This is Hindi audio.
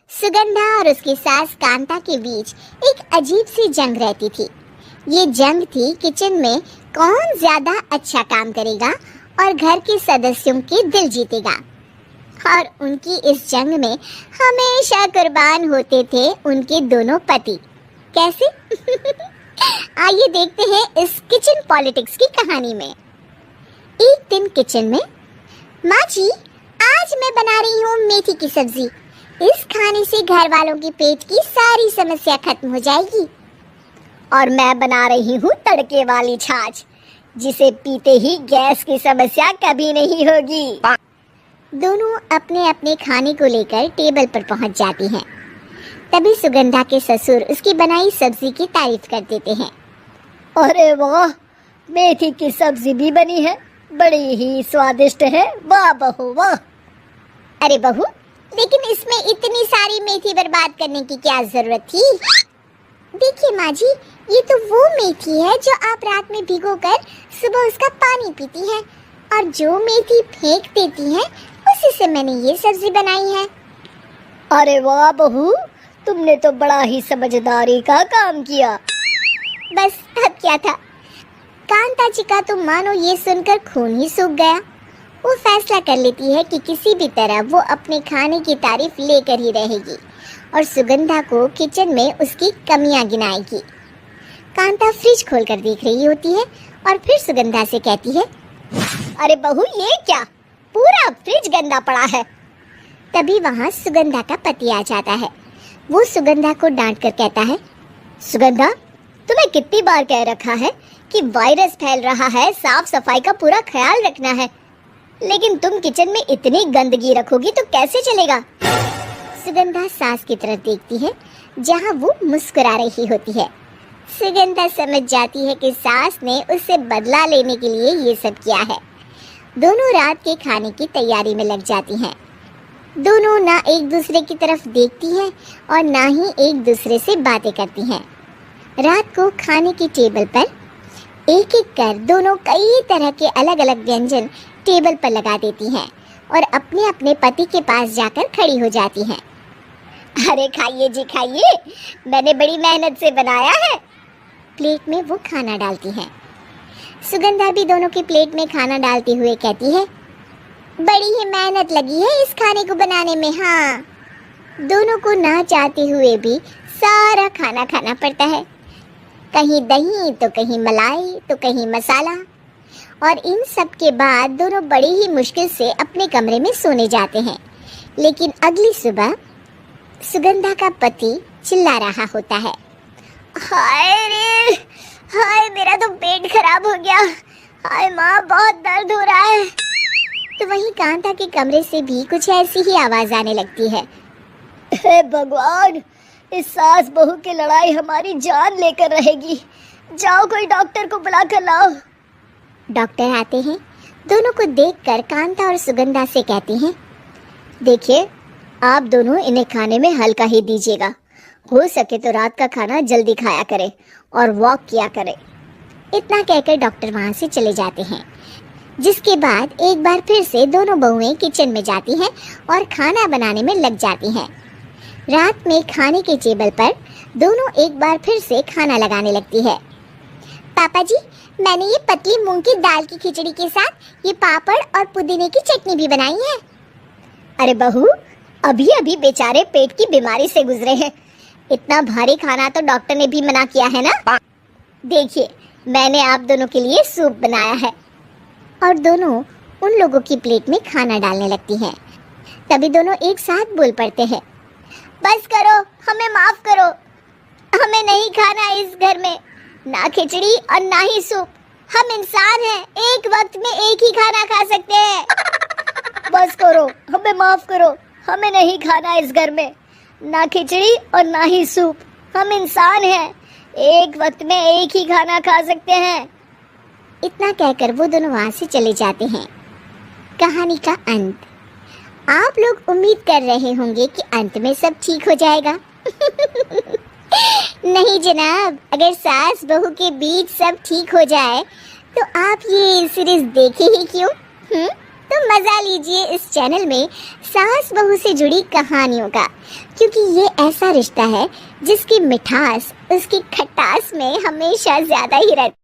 सुगंधा और उसकी सास कांता के बीच एक अजीब सी जंग रहती थी। ये जंग थी किचन में कौन ज्यादा अच्छा काम करेगा और घर के सदस्यों के दिल जीतेगा। और उनकी इस जंग में हमेशा कुर्बान होते थे उनके दोनों पति। कैसे? आइए देखते हैं इस किचन पॉलिटिक्स की कहानी में। एक दिन किचन में, माँ जी, आज मैं बना रही हूँ मेथी की सब्जी। इस खाने से घर वालों के पेट की सारी समस्या खत्म हो जाएगी। और मैं बना रही हूँ तड़के वाली छाछ, जिसे पीते ही गैस की समस्या कभी नहीं होगी। दोनों अपने अपने खाने को लेकर टेबल पर पहुंच जाती हैं। तभी सुगंधा के ससुर उसकी बनाई सब्जी की तारीफ कर देते हैं। अरे वाह, मेथी की सब्जी भी बनी है, बड़ी ही स्वादिष्ट है। वाह बहू वाह। अरे बहू, लेकिन इसमें इतनी सारी मेथी बर्बाद करने की क्या जरूरत थी? देखिए माँ जी, ये तो वो मेथी है जो आप रात में भिगोकर सुबह उसका पानी पीती हैं, और जो मेथी फेंक देती हैं उसी से मैंने ये सब्जी बनाई है। अरे वाह बहू, तुमने तो बड़ा ही समझदारी का काम किया। बस अब क्या था, कांता जी का तो मानो ये सुनकर खून ही सूख गया। वो फैसला कर लेती है कि किसी भी तरह वो अपने खाने की तारीफ लेकर ही रहेगी और सुगंधा को किचन में उसकी कमियां गिनाएगी। कांता फ्रिज खोलकर देख रही होती है और फिर सुगंधा से कहती है, अरे बहू, ये क्या, पूरा फ्रिज गंदा पड़ा है। तभी वहाँ सुगंधा का पति आ जाता है। वो सुगंधा को डांट कर कहता है, सुगंधा, तुम्हें कितनी बार कह रखा है कि वायरस फैल रहा है, साफ सफाई का पूरा ख्याल रखना है, लेकिन तुम किचन में इतनी गंदगी रखोगी तो कैसे चलेगा। सुगंधा सास की तरफ देखती है जहाँ वो मुस्कुरा रही होती है। सुगंधा समझ जाती है कि सास ने उससे बदला लेने के लिए ये सब किया है। दोनों रात के खाने की तैयारी में लग जाती हैं। दोनों ना एक दूसरे की तरफ देखती हैं और ना ही एक दूसरे से बातें करती हैं। रात को खाने की टेबल पर एक एक कर दोनों कई तरह के अलग अलग व्यंजन टेबल पर लगा देती हैं और अपने अपने पति के पास जाकर खड़ी हो जाती हैं। अरे खाइए जी खाइए, मैंने बड़ी मेहनत से बनाया है। प्लेट में वो खाना डालती हैं। सुगंधा भी दोनों के प्लेट में खाना डालते हुए कहती है, बड़ी ही मेहनत लगी है इस खाने को बनाने में। हाँ, दोनों को ना चाहते हुए भी सारा खाना खाना पड़ता है। कहीं दही तो कहीं मलाई तो कहीं मसाला। और इन सब के बाद दोनों बड़ी ही मुश्किल से अपने कमरे में सोने जाते हैं। लेकिन अगली सुबह सुगंधा का पति चिल्ला रहा होता है, हाय रे, हाय मेरा तो पेट खराब हो गया। हाय माँ, बहुत दर्द हो रहा है। तो वहीं कांता के कमरे से भी कुछ ऐसी ही आवाज आने लगती है। हे भगवान, इस सास बहू की लड़ाई हमारी जान लेकर रहेगी। जाओ कोई डॉक्टर को बुला कर लाओ। डॉक्टर आते हैं। दोनों को देखकर कांता और सुगंधा से कहती हैं, देखिए, आप दोनों इन्हें खाने में हल्का ही दीजिएगा। हो सके तो रात का खाना जल्दी खाया करें और वॉक किया करें। इतना कहकर डॉक्टर वहाँ से चले जाते हैं। जिसके बाद एक बार फिर से दोनों बहुएं किचन में जाती हैं और खाना बनाने में लग जाती हैं। रात में खाने के टेबल पर दोनों एक बार फिर से खाना लगाने लगती है। पापा जी, मैंने ये पतली मूंग की दाल की खिचड़ी के साथ ये पापड़ और पुदीने की चटनी भी बनाई है। अरे बहू, अभी अभी बेचारे पेट की बीमारी से गुजरे हैं। इतना भारी खाना तो डॉक्टर ने भी मना किया है ना। देखिए, मैंने आप दोनों के लिए सूप बनाया है। और दोनों उन लोगों की प्लेट में खाना डालने लगती हैं। तभी दोनों एक साथ बोल पड़ते हैं, बस करो, हमें माफ करो। हमें नहीं खाना इस घर में, ना खिचड़ी और ना ही सूप। हम इंसान हैं, एक वक्त में एक ही खाना खा सकते हैं। बस करो, हमें माफ करो। हमें नहीं खाना इस घर में, ना खिचड़ी और ना ही सूप। हम इंसान हैं, एक वक्त में एक ही खाना खा सकते हैं। इतना कहकर वो दोनों वहाँ से चले जाते हैं। कहानी का अंत। आप लोग उम्मीद कर रहे होंगे कि अंत में सब ठीक हो जाएगा। नहीं जनाब, अगर सास बहू के बीच सब ठीक हो जाए तो आप ये सीरीज देखे ही क्यों? तो मजा लीजिए इस चैनल में सास बहू से जुड़ी कहानियों का, क्योंकि ये ऐसा रिश्ता है जिसकी मिठास उसकी खटास में हमेशा ज्यादा ही रहती है।